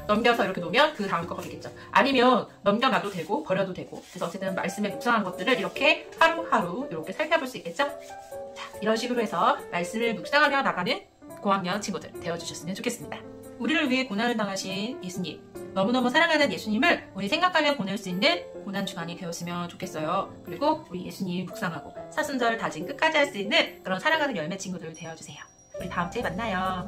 Speaker 7: 넘겨서 이렇게 놓으면 그 다음 거가 되겠죠. 아니면 넘겨놔도 되고 버려도 되고. 그래서 어쨌든 말씀에 묵상한 것들을 이렇게 하루하루 이렇게 살펴볼 수 있겠죠? 자, 이런 식으로 해서 말씀을 묵상하며 나가는 고학년 친구들 되어주셨으면 좋겠습니다. 우리를 위해 고난을 당하신 예수님, 너무너무 사랑하는 예수님을 우리 생각하며 보낼 수 있는 고난주간이 되었으면 좋겠어요. 그리고 우리 예수님 묵상하고 사순절 다짐 끝까지 할 수 있는 그런 사랑하는 열매 친구들 되어주세요. 우리 다음 주에 만나요.